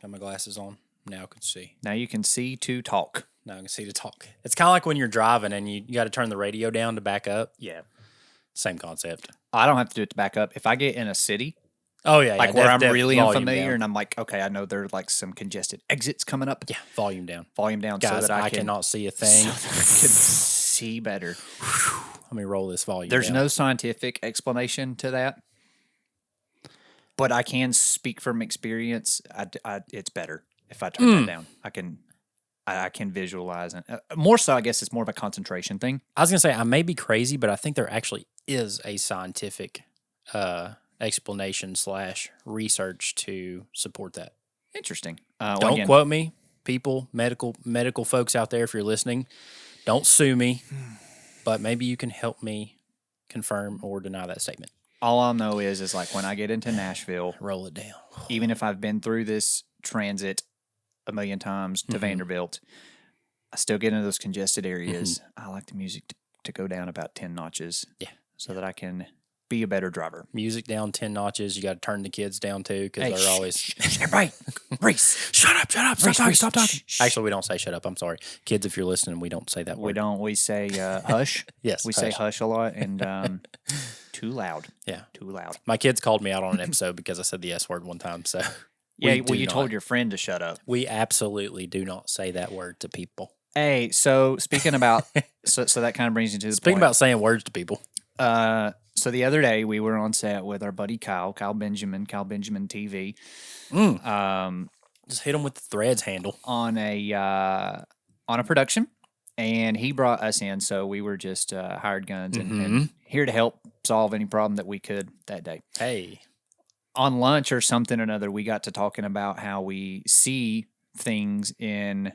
Got my glasses on. Now I can see. Now you can see to talk. Now I can see to talk. It's kind of like when you're driving and you got to turn the radio down to back up. Yeah. Same concept. I don't have to do it to back up. If I get in a city, Oh, yeah. like where I'm really volume unfamiliar down. and I'm like, okay, I know there are like some congested exits coming up. Yeah, volume down. Volume down Guys, so that I cannot see a thing. So that I can see better. Let me roll this volume There's down. no scientific explanation to that, but I can speak from experience. It's better if I turn that down. I can visualize it. More so, I guess it's more of a concentration thing. I was going to say, I may be crazy, but I think there actually is a scientific explanation / research to support that. Interesting. Don't quote me, people, medical folks out there, if you're listening. Don't sue me, but maybe you can help me confirm or deny that statement. All I know is like when I get into Nashville, roll it down. Even if I've been through this transit a million times to Vanderbilt, I still get into those congested areas. I like the music to go down about 10 notches. Yeah. So that I can be a better driver. Music down 10 notches. You got to turn the kids down too because they're always... Everybody, Reese. Shut up. Stop talking. Shh. Actually, we don't say shut up. I'm sorry. Kids, if you're listening, we don't say that word. We say hush. Yes, we say hush a lot and too loud. Yeah. Too loud. My kids called me out on an episode because I said the S word one time, so... Yeah, well, you told your friend to shut up. We absolutely do not say that word to people. Hey, so speaking about... so that kind of brings you to the Speaking point. about saying words to people. So the other day we were on set with our buddy Kyle Benjamin TV. Just hit him with the threads handle. On a production, and he brought us in, so we were just hired guns and here to help solve any problem that we could that day. Hey. On lunch or something or another, we got to talking about how we see things in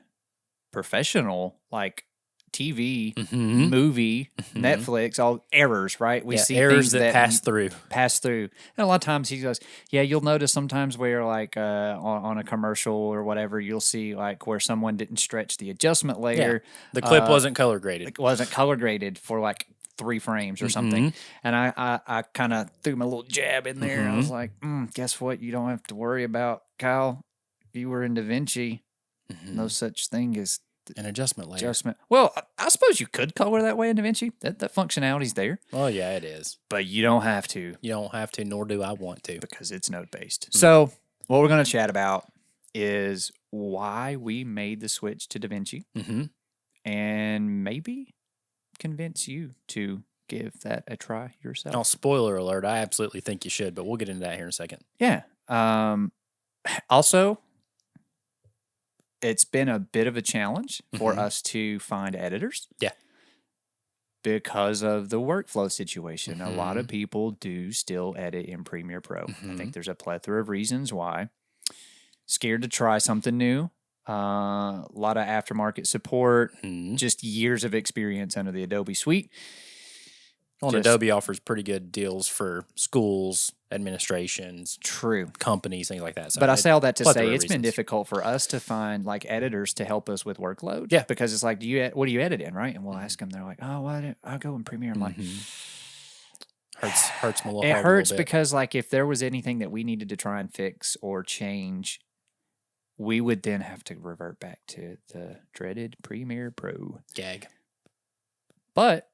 professional, like TV, movie, Netflix, all errors, right? We see errors things that pass through. And a lot of times he goes, yeah, you'll notice sometimes where like on a commercial or whatever, you'll see like where someone didn't stretch the adjustment layer. Yeah. The clip wasn't color graded. It wasn't color graded for like 3 frames or something. And I kind of threw my little jab in there. I was like, guess what? You don't have to worry about, Kyle. If you were in Davinci, no such thing as an adjustment layer. Well, I suppose you could color that way in Davinci. That functionality's there. Oh, yeah, it is. But you don't have to. You don't have to, nor do I want to. Because it's node-based. So what we're going to chat about is why we made the switch to Davinci. And maybe convince you to give that a try yourself. Oh, spoiler alert. I absolutely think you should, but we'll get into that here in a second. Yeah. Also, it's been a bit of a challenge for us to find editors. Yeah. Because of the workflow situation. A lot of people do still edit in Premiere Pro. I think there's a plethora of reasons why. Scared to try something new. A lot of aftermarket support. Just years of experience under the Adobe suite. Well, Adobe offers pretty good deals for schools, administrations, companies, things like that. So but I say all that to say it's been difficult for us to find like editors to help us with workload. Yeah, because it's like, what do you edit in, right? And we'll ask them. They're like, oh, I'll go in Premiere. I'm like, hurts me a little. It hurts because like if there was anything that we needed to try and fix or change, we would then have to revert back to the dreaded Premiere Pro. Gag. But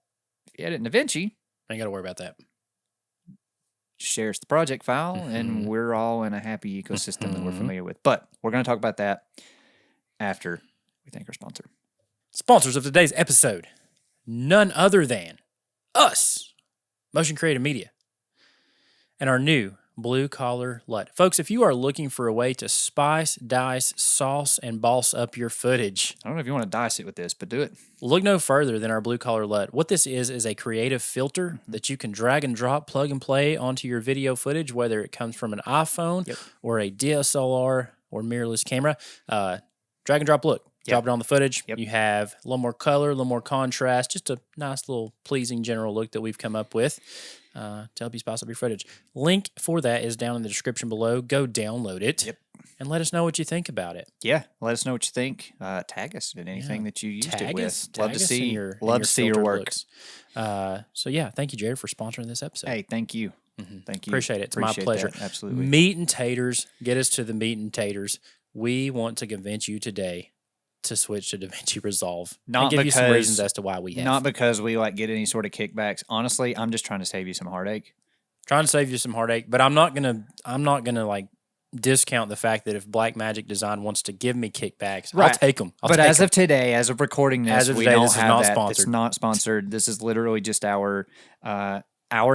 if you edit in DaVinci, ain't got to worry about that. Shares the project file, and we're all in a happy ecosystem that we're familiar with. But we're going to talk about that after we thank our sponsor. Sponsors of today's episode, none other than us, Motion Creative Media, and our new Blue Collar LUT. Folks, if you are looking for a way to spice, dice, sauce, and boss up your footage, I don't know if you want to dice it with this, but do it. Look no further than our Blue Collar LUT. What this is a creative filter that you can drag and drop, plug and play onto your video footage, whether it comes from an iPhone or a DSLR or mirrorless camera. Drag and drop look. Drop it on the footage. You have a little more color, a little more contrast, just a nice little pleasing general look that we've come up with to help you spice up your footage. Link for that is down in the description below. Go download it and let us know what you think let us know what you think. Tag us in anything that you used it with. Love to see your work. So yeah, thank you, Jared, for sponsoring this episode. Hey, thank you. Thank you. Appreciate it. It's my pleasure. Absolutely. Meat and taters. Get us to the meat and taters. we want to convince you today to switch to Davinci Resolve. Not and give you some because- reasons as to why we have. Not because we like get any sort of kickbacks. Honestly, I'm just trying to save you some heartache. Trying to save you some heartache, but I'm not gonna like discount the fact that if Blackmagic Design wants to give me kickbacks, I'll take them. But as of today, as of recording this, we don't this is have not that. sponsored. It's not sponsored. This is literally just our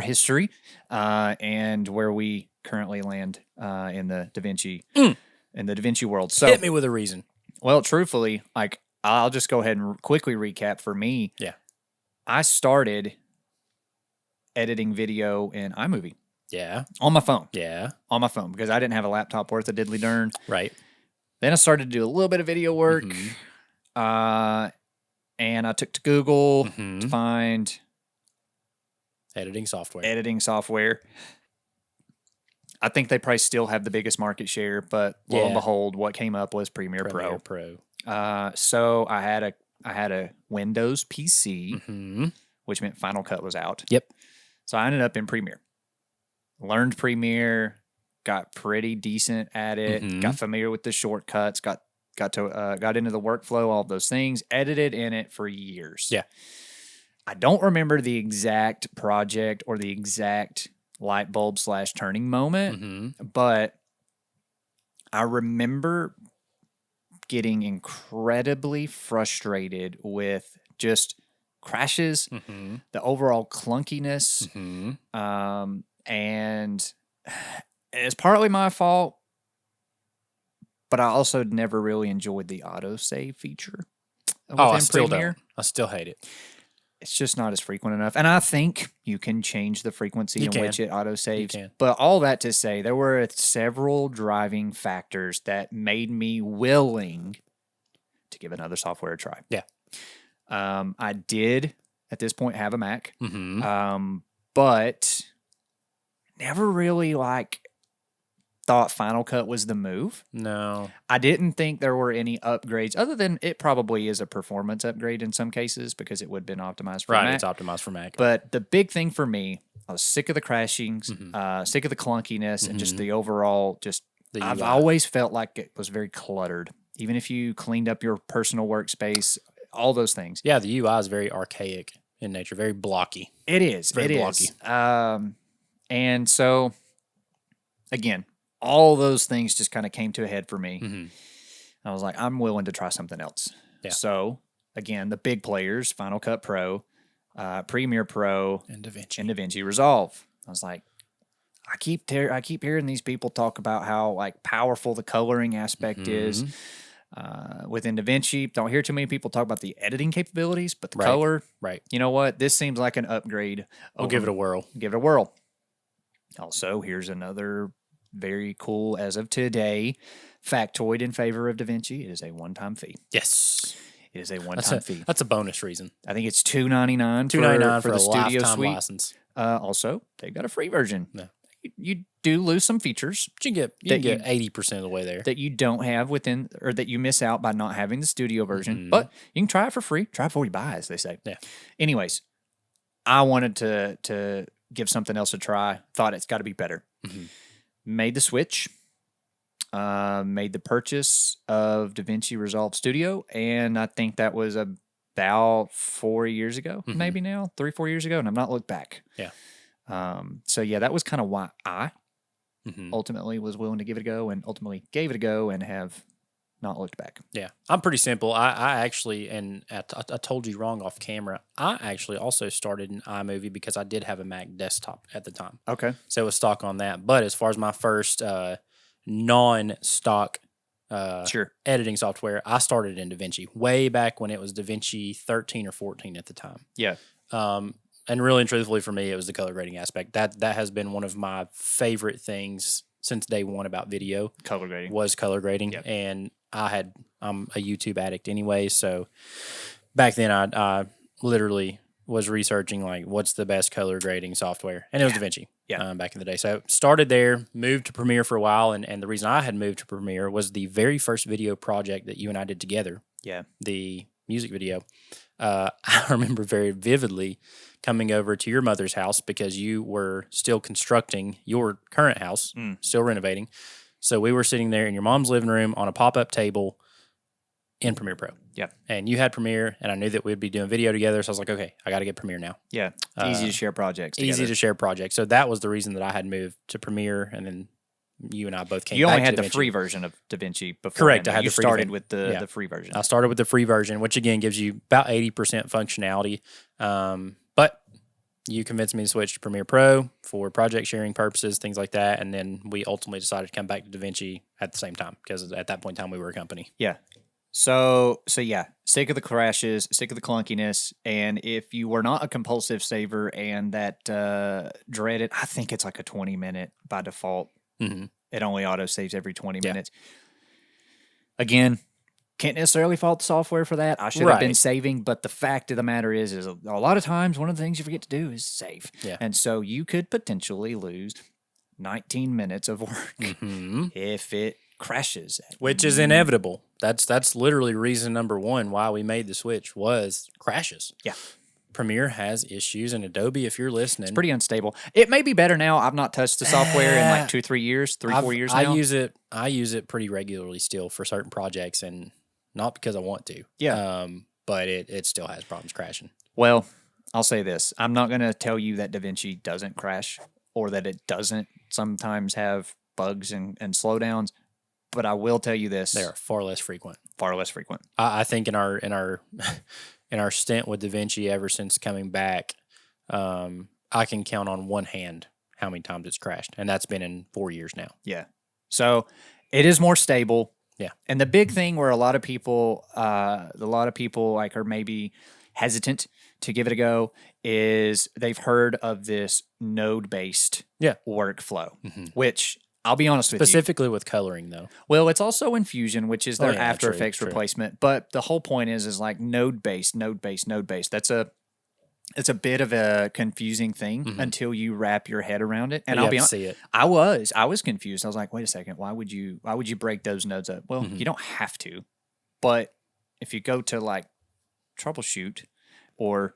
history and where we currently land in the Davinci world. So hit me with a reason. Well, truthfully, like I'll just go ahead and quickly recap for me. Yeah. I started editing video in iMovie. Yeah. On my phone. Yeah. On my phone because I didn't have a laptop worth a diddly darn. Right. Then I started to do a little bit of video work. And I took to Google to find editing software. I think they probably still have the biggest market share, but lo and behold, what came up was Premiere Pro. So I had a Windows PC, which meant Final Cut was out. Yep. So I ended up in Premiere. Learned Premiere, got pretty decent at it, got familiar with the shortcuts, got into the workflow, all those things, edited in it for years. Yeah. I don't remember the exact project or the exact light bulb / turning moment, but I remember getting incredibly frustrated with just crashes, the overall clunkiness, and it's partly my fault, but I also never really enjoyed the autosave feature within Premiere. I still hate it. It's just not as frequent enough. And I think you can change the frequency in which it autosaves. You can. But all that to say, there were several driving factors that made me willing to give another software a try. Yeah. I did, at this point, have a Mac. But never really, thought Final Cut was the move. No. I didn't think there were any upgrades other than it probably is a performance upgrade in some cases because it would have been optimized for Mac. Right, it's optimized for Mac. But the big thing for me, I was sick of the crashings, sick of the clunkiness, and just the overall I've always felt like it was very cluttered. Even if you cleaned up your personal workspace, all those things. Yeah, the UI is very archaic in nature, very blocky. It is. Very blocky. And so, again, all those things just kind of came to a head for me. I was like, I'm willing to try something else. Yeah. So, again, the big players, Final Cut Pro, Premiere Pro, and Davinci Resolve. I was like, I keep hearing these people talk about how powerful the coloring aspect is within DaVinci. Don't hear too many people talk about the editing capabilities, but the color. Right. You know what? This seems like an upgrade. I'll give it a whirl. Give it a whirl. Also, here's another very cool, as of today, factoid in favor of DaVinci. It is a one-time fee. Yes. It is a one-time fee. That's a bonus reason. I think it's $2.99 for the studio suite. License. Also, they've got a free version. Yeah. You do lose some features. You can get 80% of the way there. That you don't have within, or that you miss out by not having the studio version. But you can try it for free. Try it before you buy, as they say. Yeah. Anyways, I wanted to give something else a try. Thought it's got to be better. Made the switch. Made the purchase of DaVinci Resolve Studio, and I think that was about 4 years ago, maybe now, 3-4 years ago, and I've not looked back. Yeah. So yeah, that was kind of why I ultimately was willing to give it a go, and ultimately gave it a go, and have not looked back. Yeah, I'm pretty simple. I actually, and I told you wrong off camera, I actually also started in iMovie because I did have a Mac desktop at the time. Okay. So it was stock on that. But as far as my first non-stock editing software, I started in DaVinci way back when it was DaVinci 13 or 14 at the time. Yeah. And really and truthfully for me, it was the color grading aspect. That has been one of my favorite things since day one about video. Color grading. Was color grading. Yep. And I'm a YouTube addict anyway, so back then I literally was researching what's the best color grading software, and it was DaVinci. Yeah. Back in the day. So started there, moved to Premiere for a while, and the reason I had moved to Premiere was the very first video project that you and I did together. Yeah. The music video. I remember very vividly coming over to your mother's house because you were still constructing your current house, still renovating. So we were sitting there in your mom's living room on a pop-up table in Premiere Pro. Yep. And you had Premiere, and I knew that we'd be doing video together, so I was like, okay, I got to get Premiere now. Yeah. Easy to share projects together. Easy to share projects. So that was the reason that I had moved to Premiere, and then you and I both came back to You only had the DaVinci. free version of DaVinci before. Correct. I had you the free started thing. with the free version. I started with the free version, which again gives you about 80% functionality. But you convinced me to switch to Premiere Pro for project sharing purposes, things like that. And then we ultimately decided to come back to DaVinci at the same time because at that point in time we were a company. Yeah. So yeah, sick of the crashes, sick of the clunkiness, and if you were not a compulsive saver and that dreaded, I think it's like a 20-minute by default. Mm-hmm. It only auto saves every 20 minutes. Again, can't necessarily fault the software for that. I should have been saving, but the fact of the matter is a lot of times one of the things you forget to do is save. Yeah. And so you could potentially lose 19 minutes of work if it crashes. Which is inevitable. That's literally reason number one why we made the switch was crashes. Yeah. Premiere has issues, and Adobe, if you're listening, It's pretty unstable. It may be better now. I've not touched the software in like 2-3 years, 4 years now. I use it pretty regularly still for certain projects, and not because I want to. Yeah. But it still has problems crashing. Well, I'll say this. I'm not going to tell you that DaVinci doesn't crash or that it doesn't sometimes have bugs and slowdowns, but I will tell you this. They are far less frequent. Far less frequent. I think in our in our stint with DaVinci ever since coming back, I can count on one hand how many times it's crashed, and that's been in 4 years now. Yeah. So it is more stable. Yeah. And the big thing where a lot of people like are maybe hesitant to give it a go is they've heard of this node-based workflow, which I'll be honest with you. Specifically with coloring, though. Well, it's also Infusion, which is their After true, Effects true. replacement. But the whole point is like node-based. It's a bit of a confusing thing until you wrap your head around it. And I'll be honest, see it. I was confused. I was like, wait a second, why would you break those nodes up? Well, you don't have to, but if you go to like troubleshoot or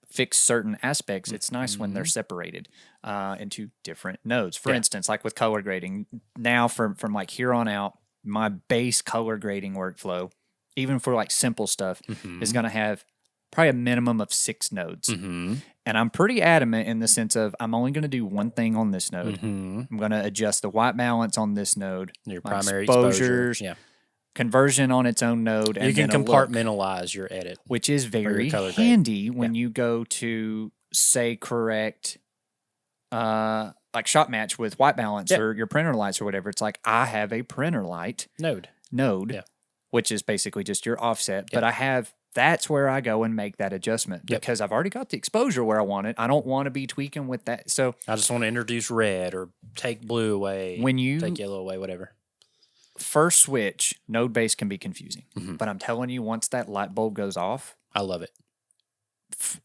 fix certain aspects, it's nice when they're separated into different nodes. For instance, like with color grading, now from like here on out, my base color grading workflow, even for like simple stuff, is going to have probably a minimum of 6 nodes. And I'm pretty adamant in the sense of I'm only going to do one thing on this node. I'm going to adjust the white balance on this node, Your my primary exposures, exposure. conversion on its own node. You and can then a look, compartmentalize your edit. which is very color grade. handy when you go to say correct like shot match with white balance or your printer lights or whatever. It's like I have a printer light Node. which is basically just your offset, but that's where I go and make that adjustment because I've already got the exposure where I want it. I don't want to be tweaking with that. So I just want to introduce red or take blue away, take yellow away, whatever. First switch, node base can be confusing, but I'm telling you, once that light bulb goes off, I love it.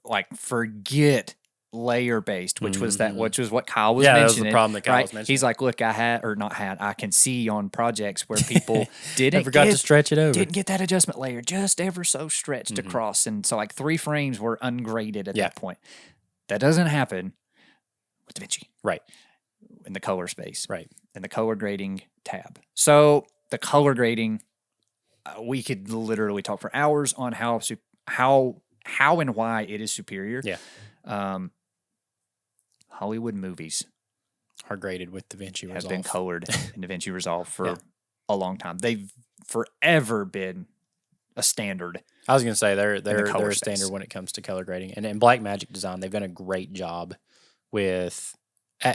Like forget layer based, which was what Kyle was mentioning. That was the problem that Kyle was mentioning. He's like, look, I can see on projects where people didn't forgot to stretch it over. Didn't get that adjustment layer just ever so stretched across. And so like 3 frames were ungraded at that point. That doesn't happen with DaVinci. Right. In the color space. Right. In the color grading tab. So the color grading, we could literally talk for hours on how and why it is superior. Yeah. Hollywood movies are graded with DaVinci Resolve. Have been colored in DaVinci Resolve for a long time. They've forever been a standard. I was going to say they're a space. standard when it comes to color grading. And in Blackmagic Design, they've done a great job with,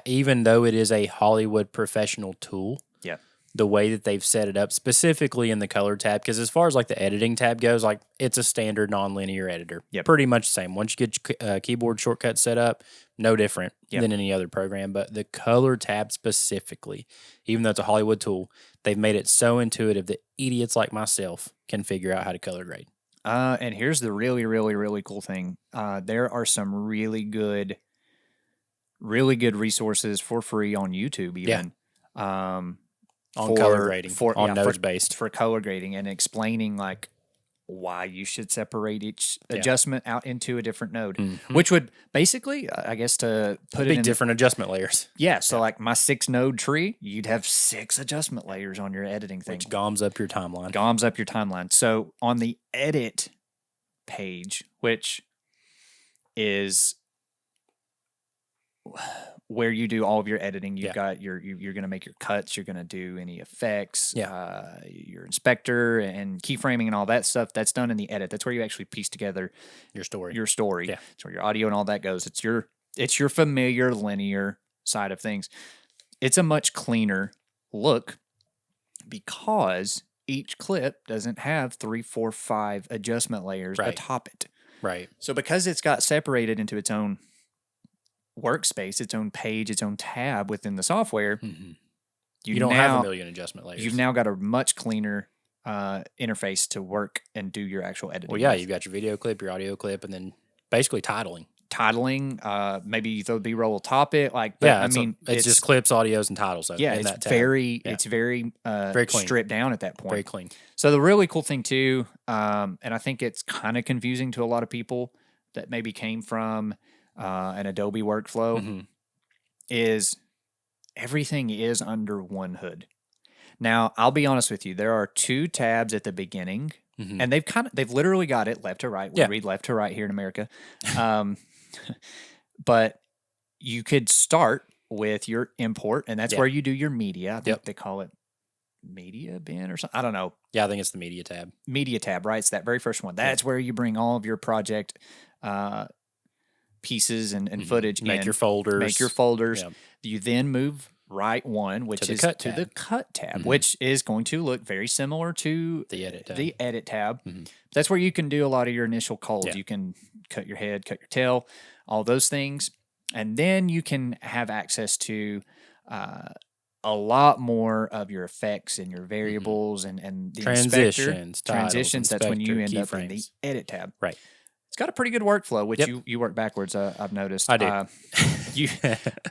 even though it is a Hollywood professional tool, the way that they've set it up, specifically in the color tab, because as far as like the editing tab goes, like it's a standard nonlinear editor. Pretty much the same. Once you get your keyboard shortcut set up, no different than any other program. But the color tab specifically, even though it's a Hollywood tool, they've made it so intuitive that idiots like myself can figure out how to color grade. And here's the really, really, really cool thing. There are some really good resources for free on YouTube even. On color grading, on nodes based. For color grading and explaining like why you should separate each adjustment out into a different node, which would basically, I guess, to put it in different adjustment layers. Yeah, so like my 6-node tree, you'd have 6 adjustment layers on your editing thing. Which goms up your timeline. Goms up your timeline. So on the edit page, which is where you do all of your editing, you've got you're going to make your cuts, you're going to do any effects, your inspector and keyframing and all that stuff. That's done in the edit. That's where you actually piece together your story. Yeah. That's where your audio and all that goes. It's your familiar linear side of things. It's a much cleaner look because each clip doesn't have 3, 4, 5 adjustment layers atop it. Right. So because it's got separated into its own workspace, its own page, its own tab within the software, you don't have a million adjustment layers. You've now got a much cleaner interface to work and do your actual editing. Well, yeah, you've got your video clip, your audio clip, and then basically titling. Maybe you throw B-roll atop it. It's just clips, audios, and titles. It's very clean. Stripped down at that point. Very clean. So the really cool thing too, and I think it's kind of confusing to a lot of people that maybe came from an Adobe workflow, is everything is under one hood. Now, I'll be honest with you. There are 2 tabs at the beginning, and they've literally got it left to right. We read left to right here in America. But you could start with your import, and that's where you do your media. I think they call it media bin or something. I don't know. Yeah, I think it's the media tab. Media tab, right? It's that very first one. That's where you bring all of your project pieces and footage in. Make your folders. Yeah. You then move right one, which is to the cut tab, which is going to look very similar to the edit tab. That's where you can do a lot of your initial calls. You can cut your head, cut your tail, all those things. And then you can have access to a lot more of your effects and your variables and the transitions. Transitions. That's when you end up in the edit tab. Right. It's got a pretty good workflow, which you work backwards. I've noticed. I do.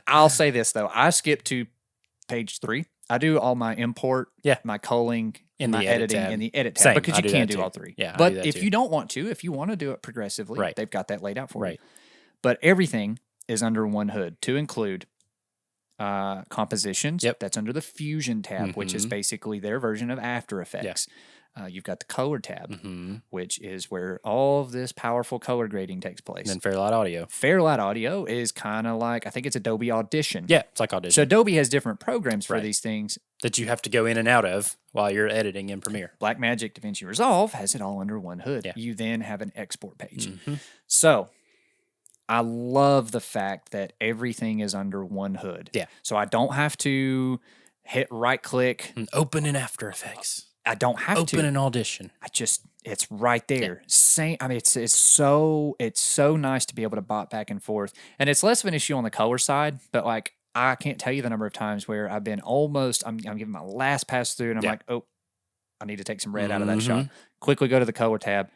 I'll say this though. I skip to page 3. I do all my import, my culling, in my the edit editing tab. in the edit tab because you can't do all 3. Yeah, but if you don't want to, if you want to do it progressively, they've got that laid out for you. But everything is under one hood to include compositions. That's under the Fusion tab, which is basically their version of After Effects. You've got the color tab, which is where all of this powerful color grading takes place. And then Fairlight Audio. Fairlight Audio is kind of like, I think it's Adobe Audition. Yeah, it's like Audition. So Adobe has different programs for these things. That you have to go in and out of while you're editing in Premiere. Blackmagic Davinci Resolve has it all under one hood. You then have an export page. So I love the fact that everything is under one hood. So I don't have to hit right click. Open in After Effects. I don't have to open an Audition. It's right there. Same. I mean, it's so nice to be able to bot back and forth, and it's less of an issue on the color side. But like, I can't tell you the number of times where I've been I'm giving my last pass through, and I'm like, oh, I need to take some red out of that shot. Quickly go to the color tab.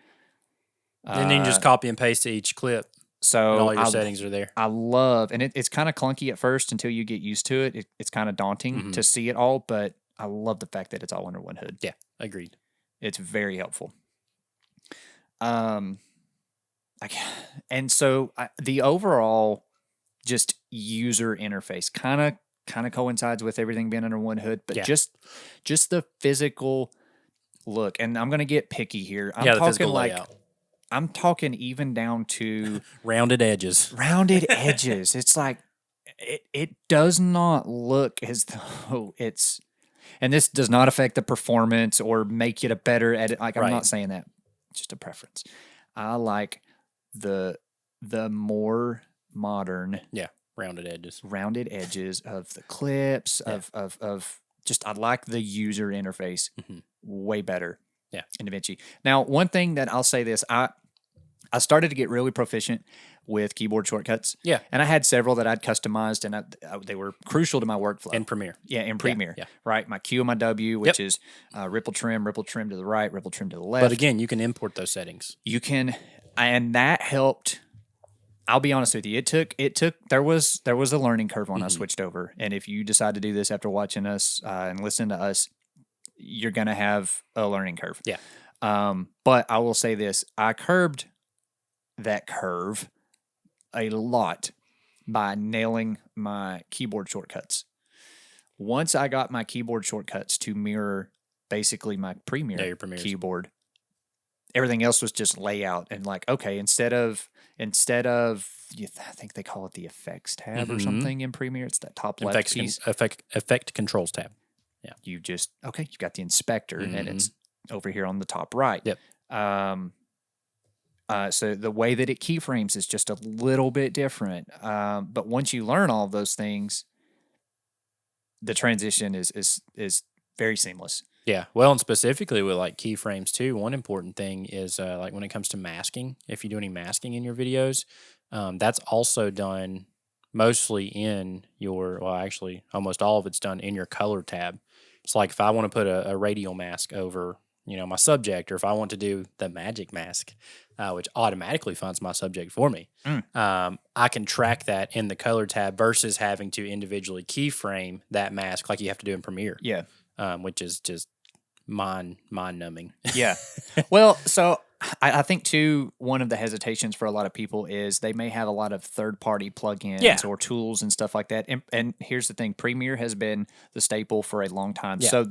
And then you just copy and paste to each clip. So and all your settings are there. I love, and it's kind of clunky at first until you get used to it. It's kind of daunting to see it all, but I love the fact that it's all under one hood. Yeah, agreed. It's very helpful. And so the overall just user interface kind of coincides with everything being under one hood, but just the physical look. And I'm going to get picky here. I'm the talking physical like layout. I'm talking even down to rounded edges. It's like it does not look as though it's. And this does not affect the performance or make it a better edit. Like, I'm not saying that. It's just a preference. I like the more modern, rounded edges of the clips of just. I like the user interface way better. In DaVinci. Now, one thing that I'll say this, I started to get really proficient with keyboard shortcuts. And I had several that I'd customized, and they were crucial to my workflow. In Premiere. In Premiere. Right? My Q and my W, which is ripple trim to the right, ripple trim to the left. But again, you can import those settings. You can, and that helped. I'll be honest with you. It took. There was a learning curve when I switched over. And if you decide to do this after watching us and listening to us, you're going to have a learning curve. But I will say this: I curbed that curve a lot by nailing my keyboard shortcuts. Once I got my keyboard shortcuts to mirror basically my Premiere keyboard, everything else was just layout and like, okay, instead of I think they call it the effects tab or something in Premiere. It's that top left piece. Effect controls tab. Yeah. You've got the inspector and it's over here on the top right. Yep. So the way that it keyframes is just a little bit different. But once you learn all of those things, the transition is very seamless. Yeah. Well, and specifically with like keyframes too, one important thing is like when it comes to masking, if you do any masking in your videos, that's also done mostly in actually almost all of it's done in your color tab. It's like if I want to put a radial mask over, my subject, or if I want to do the magic mask, which automatically finds my subject for me, I can track that in the color tab versus having to individually keyframe that mask like you have to do in Premiere. Yeah. Which is just mind numbing. Yeah. Well, so I think too, one of the hesitations for a lot of people is they may have a lot of third-party plugins or tools and stuff like that. And here's the thing: Premiere has been the staple for a long time. Yeah. So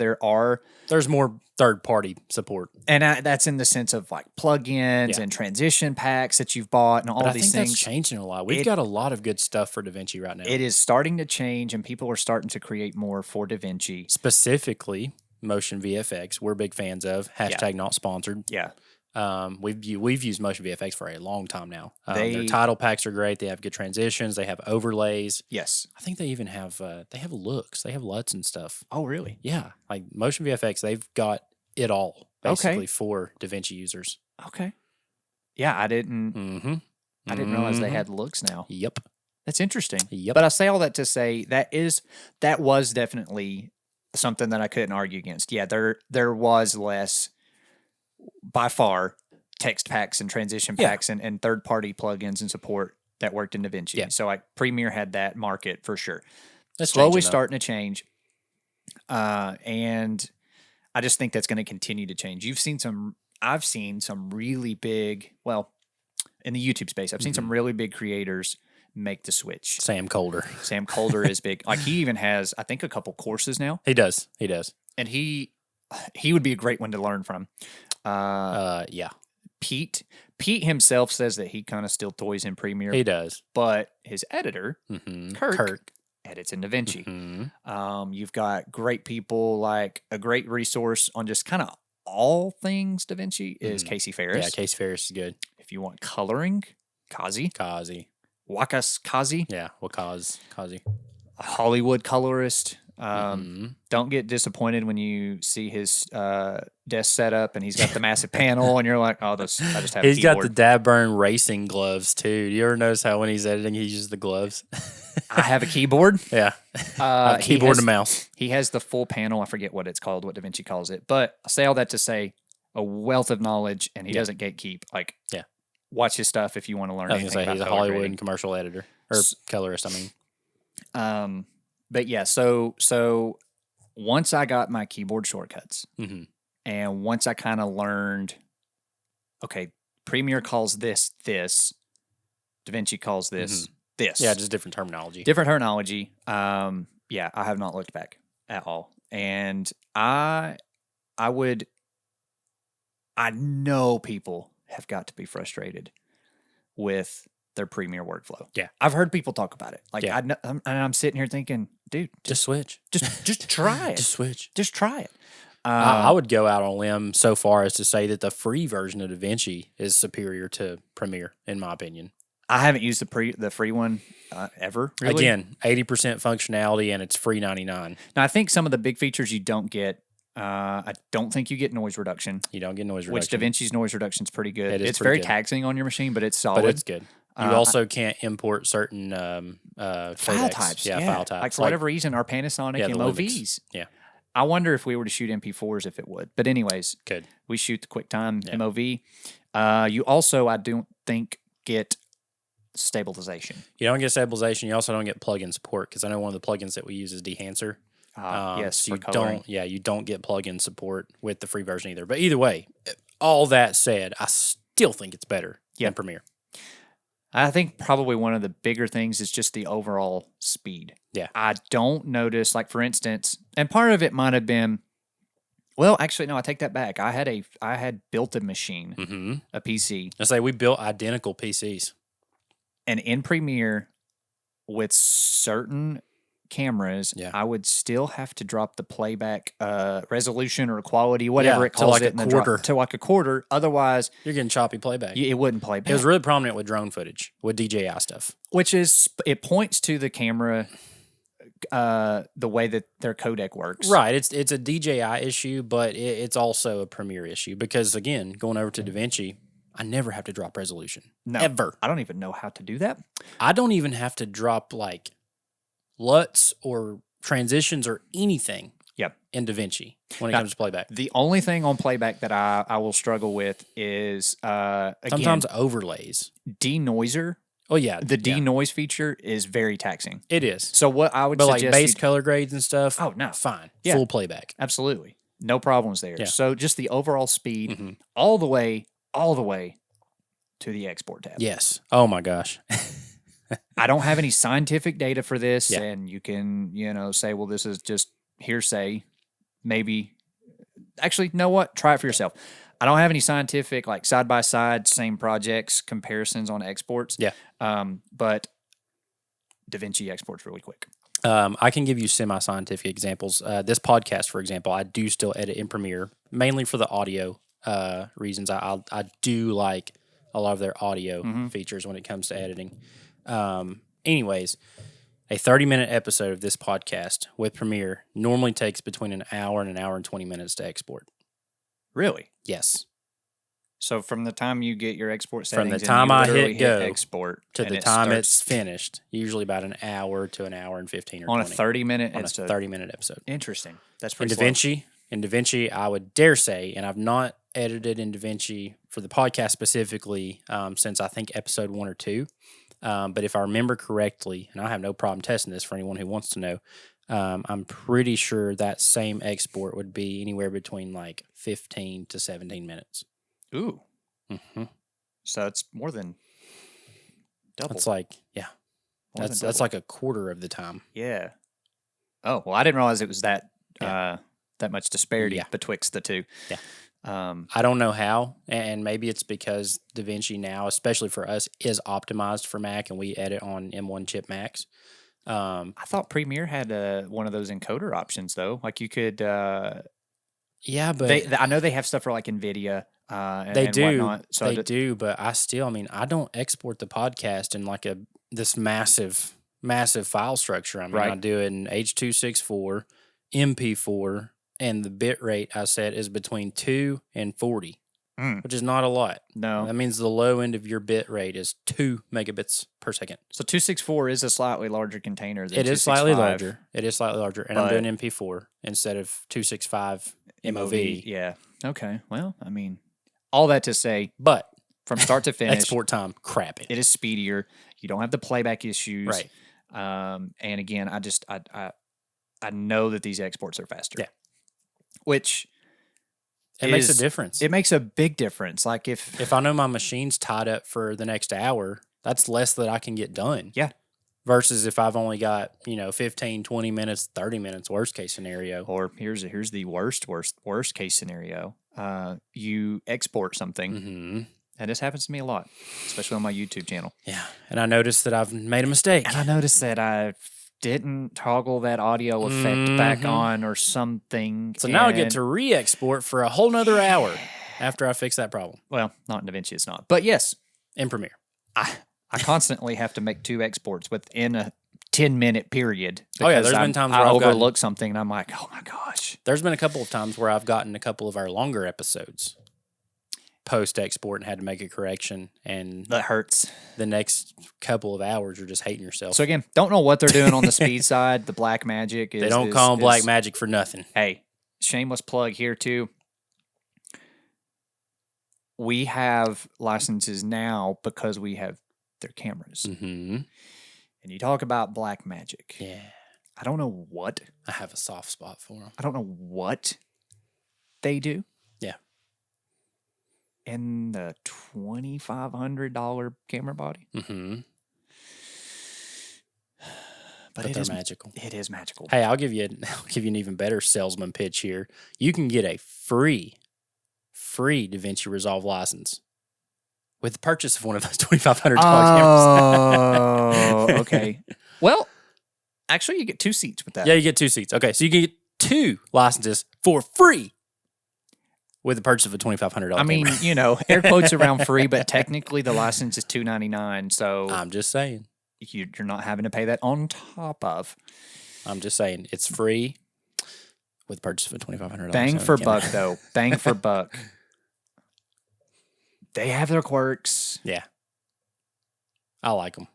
there's more third-party support, and that's in the sense of like plugins and transition packs that you've bought and all these things. That's changing a lot. We've got a lot of good stuff for Davinci right now. It is starting to change, and people are starting to create more for Davinci. Specifically, Motion VFX. We're big fans of. # not sponsored. Yeah. We've used Motion VFX for a long time now. Their title packs are great. They have good transitions. They have overlays. Yes, I think they even have looks. They have LUTs and stuff. Oh, really? Yeah, like Motion VFX, they've got it all basically for Davinci users. Okay. Yeah, I didn't. I didn't realize they had looks now. Yep, that's interesting. Yep. But I say all that to say that was definitely something that I couldn't argue against. Yeah, there was less, by far, text packs and transition packs and third-party plugins and support that worked in Davinci. Yeah. So like Premiere had that market for sure. That's slowly starting to change. And I just think that's going to continue to change. I've seen some really big, in the YouTube space, I've seen some really big creators make the switch. Sam Colder is big. Like he even has, I think, a couple courses now. He does. And he would be a great one to learn from. Yeah. Pete himself says that he kind of still toys in Premiere. He does. But his editor, Kirk, edits in Davinci. You've got great people, like a great resource on just kind of all things Davinci is Casey Ferris. Yeah, Casey Ferris is good. If you want coloring, Kazi. Wakas Kazi. Yeah, Kazi. A Hollywood colorist. Don't get disappointed when you see his desk setup and he's got the massive panel and you're like, oh, I just have a keyboard. He's got the Dab Burn racing gloves too. Do you ever notice how when he's editing he uses the gloves? I have a keyboard. Yeah. Keyboard and mouse. He has the full panel. I forget what it's called, what Davinci calls it. But I say all that to say a wealth of knowledge, and he doesn't gatekeep. Like, watch his stuff if you want to learn anything about he's a Hollywood and commercial editor. Or colorist, I mean. But yeah, so once I got my keyboard shortcuts, and once I kind of learned, okay, Premiere calls this, Davinci calls this, this. Yeah, just different terminology. Yeah, I have not looked back at all. And I know people have got to be frustrated with their Premiere workflow. Yeah. I've heard people talk about it. Like, I'm sitting here thinking, dude, just switch. Just try it. Just try it. I would go out on a limb so far as to say that the free version of Davinci is superior to Premiere, in my opinion. I haven't used the free one ever, really. Again, 80% functionality, and it's free $99. Now, I think some of the big features you don't get, I don't think you get noise reduction. You don't get noise reduction. Which Davinci's noise reduction is pretty good. It's very taxing on your machine, but it's solid. But it's good. You also can't import certain file types. Yeah, file types. Like for whatever reason, our Panasonic MOVs. Yeah. I wonder if we were to shoot MP4s if it would. But anyways, good. We shoot the QuickTime MOV. You also, I don't think, get stabilization. You don't get stabilization. You also don't get plugin support, because I know one of the plugins that we use is Dehancer. Yes, so you don't get plugin support with the free version either. But either way, all that said, I still think it's better than Premiere. I think probably one of the bigger things is just the overall speed. Yeah. I don't notice, like, for instance, and part of it might have been, well, actually, no, I take that back. I had built a machine, a PC. I say we built identical PCs. And in Premiere, with certain cameras, I would still have to drop the playback resolution or quality, whatever it calls it, to like a quarter. Otherwise, you're getting choppy playback. It wouldn't play back. It was really prominent with drone footage, with DJI stuff. Which is, it points to the camera, the way that their codec works. Right. It's a DJI issue, but it's also a Premiere issue because, again, going over to Davinci, I never have to drop resolution. No. Ever. I don't even know how to do that. I don't even have to drop, like, LUTs or transitions or anything in Davinci when it comes to playback. The only thing on playback that I will struggle with is, again, sometimes overlays. Denoiser. Oh, yeah. The denoise feature is very taxing. It is. So what I would suggest... like base color grades and stuff, oh, no. Fine. Yeah. Full playback. Absolutely. No problems there. Yeah. So just the overall speed, all the way to the export tab. Yes. Oh, my gosh. I don't have any scientific data for this, and you can, say, well, this is just hearsay. Maybe. Actually, you know what? Try it for yourself. I don't have any scientific, like, side-by-side, same projects, comparisons on exports. Yeah. But DaVinci exports really quick. I can give you semi-scientific examples. This podcast, for example, I do still edit in Premiere, mainly for the audio reasons. I do like a lot of their audio features when it comes to editing. Anyways, a 30-minute episode of this podcast with Premiere normally takes between an hour and 20 minutes to export. Really? Yes. So from the time you get your export settings, from the time I hit go export to the time it's finished, usually about an hour to an hour and 15 or 20. On a 30-minute episode. On a 30-minute episode. Interesting. That's pretty In DaVinci, I would dare say, and I've not edited in DaVinci for the podcast specifically since I think episode 1 or 2. But if I remember correctly, and I have no problem testing this for anyone who wants to know, I'm pretty sure that same export would be anywhere between like 15 to 17 minutes. Ooh. So it's more than double. It's like, that's like a quarter of the time. Yeah. Oh, well, I didn't realize it was that that much disparity betwixt the two. Yeah. I don't know how, and maybe it's because DaVinci now, especially for us, is optimized for Mac, and we edit on M1 chip Macs. I thought Premiere had one of those encoder options, though. Like you could... yeah, but... I know they have stuff for like NVIDIA they and do, whatnot. So they do, but I don't export the podcast in like this massive file structure. I do it in H.264, MP4, and the bit rate I set is between 2 and 40, which is not a lot. No. That means the low end of your bit rate is 2 megabits per second. So 264 is a slightly larger container than 265. It is slightly larger. It is slightly larger. And I'm doing MP4 instead of 265 MOV. Yeah. Okay. Well, I mean, all that to say, but from start to finish, export time, crap it. It is speedier. You don't have the playback issues. Right. And again, I know that these exports are faster. Yeah. Which makes a difference. It makes a big difference. Like if I know my machine's tied up for the next hour, that's less that I can get done. Yeah. Versus if I've only got, 15, 20 minutes, 30 minutes, worst case scenario. Or here's the worst case scenario. You export something. And this happens to me a lot, especially on my YouTube channel. Yeah. And I noticed that I've made a mistake. And I noticed that I didn't toggle that audio effect back on or something. So now I get to re-export for a whole nother hour after I fix that problem. Well, not in DaVinci, it's not. But yes. In Premiere. I constantly have to make 2 exports within a 10-minute period. There's been times where I overlook something and I'm like, oh my gosh. There's been a couple of times where I've gotten a couple of our longer episodes post-export and had to make a correction, and that hurts. The next couple of hours you're just hating yourself. So again, don't know what they're doing on the speed side. The Blackmagic is... They don't call them Blackmagic for nothing. Hey, shameless plug here too. We have licenses now because we have their cameras. And you talk about Blackmagic. Yeah. I don't know what. I have a soft spot for them. I don't know what they do. Yeah. in the $2,500 camera body. Mm-hmm. But they're magical. It is magical. Hey, I'll give you an even better salesman pitch here. You can get a free Davinci Resolve license with the purchase of one of those $2,500 cameras. Oh, okay. Well, actually, you get 2 seats with that. Yeah, you get 2 seats. Okay, so you can get 2 licenses for free with the purchose of a $2,500 camera. I mean, air quotes around free, but technically the license is $299. So I'm just saying. You're not having to pay that on top of. I'm just saying it's free with the purchase of a $2,500. Bang for buck, though. Bang for buck. They have their quirks. Yeah. I like them.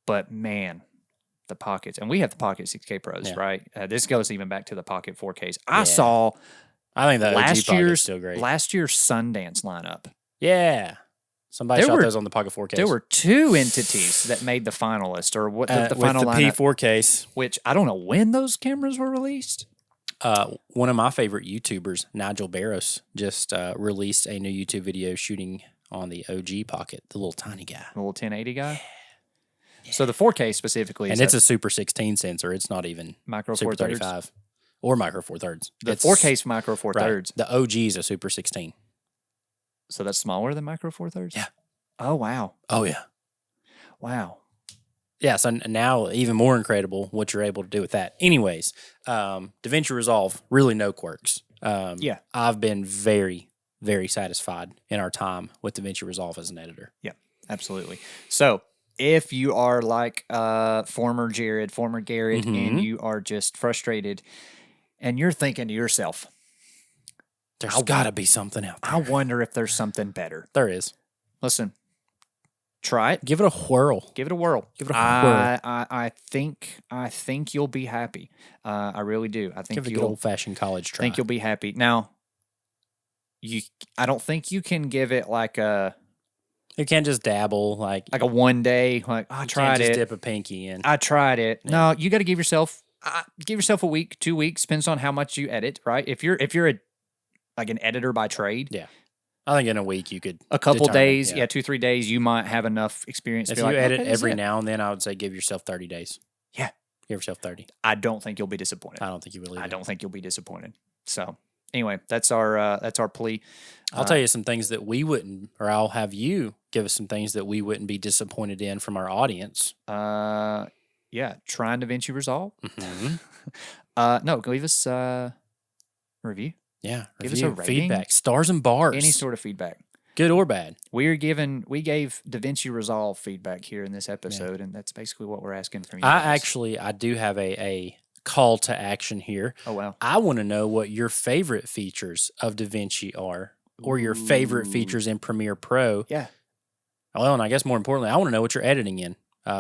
But man, the Pockets. And we have the Pocket 6K Pros, right? This goes even back to the Pocket 4Ks. I think the OG Pocket's still great. Last year's Sundance lineup. Yeah. Somebody shot those on the Pocket 4Ks. There were 2 entities that made the finalist, or what the final with the lineup. P4 case. Which I don't know when those cameras were released. One of my favorite YouTubers, Nigel Barros, just released a new YouTube video shooting on the OG Pocket, the little tiny guy. The little 1080 guy? Yeah. So the 4K specifically is it's a Super 16 sensor. It's not even Micro Super 4 thirds. 35 or Micro 4 thirds. The 4K's Micro 4 thirds. The OG is a Super 16. So that's smaller than Micro 4 thirds? Yeah. Oh, wow. Oh, yeah. Wow. Yeah, so now even more incredible what you're able to do with that. Anyways, Davinci Resolve, really no quirks. Yeah. I've been very, very satisfied in our time with Davinci Resolve as an editor. Yeah, absolutely. So if you are like former Jared, former Garrett, and you are just frustrated and you're thinking to yourself, there's got to be something out there. I wonder if there's something better. There is. Listen, try it. Give it a whirl. Give it a whirl. Give it a whirl. I think you'll be happy. I really do. I think give it a good old-fashioned college try. I think you'll be happy. Now, I don't think you can give it like a... You can't just dabble like a one day, like, I tried it. Just dip a pinky in. I tried it. Yeah. No, you got to give yourself a week, 2 weeks, depends on how much you edit, right? If you're like an editor by trade. Yeah. I think in a week you could a couple days, 2-3 days, you might have enough experience. If you edit every now and then, I would say give yourself 30 days. Yeah. Give yourself 30. I don't think you'll be disappointed. I don't think you will either. I don't think you'll be disappointed. So anyway, that's our plea. I'll tell you some things that we wouldn't, or I'll have you give us some things that we wouldn't be disappointed in from our audience. Trying Davinci Resolve. Mm-hmm. No, leave us a review. Yeah, give us a rating, feedback, stars and bars, any sort of feedback, good or bad. We gave Davinci Resolve feedback here in this episode, and that's basically what we're asking from you. I do have a call to action here. Oh wow! I want to know what your favorite features of DaVinci are, or your favorite features in Premiere Pro. Yeah. Well, and I guess more importantly, I want to know what you're editing in.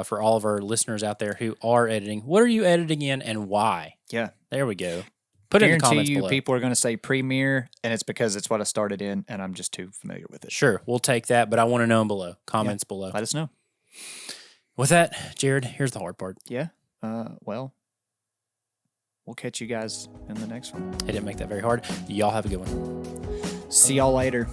For all of our listeners out there who are editing, what are you editing in and why? Yeah. There we go. Put it in the comments below. People are going to say Premiere, and it's because it's what I started in, and I'm just too familiar with it. Sure, we'll take that, but I want to know below. Comments below. Let us know. With that, Jared, here's the hard part. Yeah. Well, we'll catch you guys in the next one. It didn't make that very hard. Y'all have a good one. See y'all later.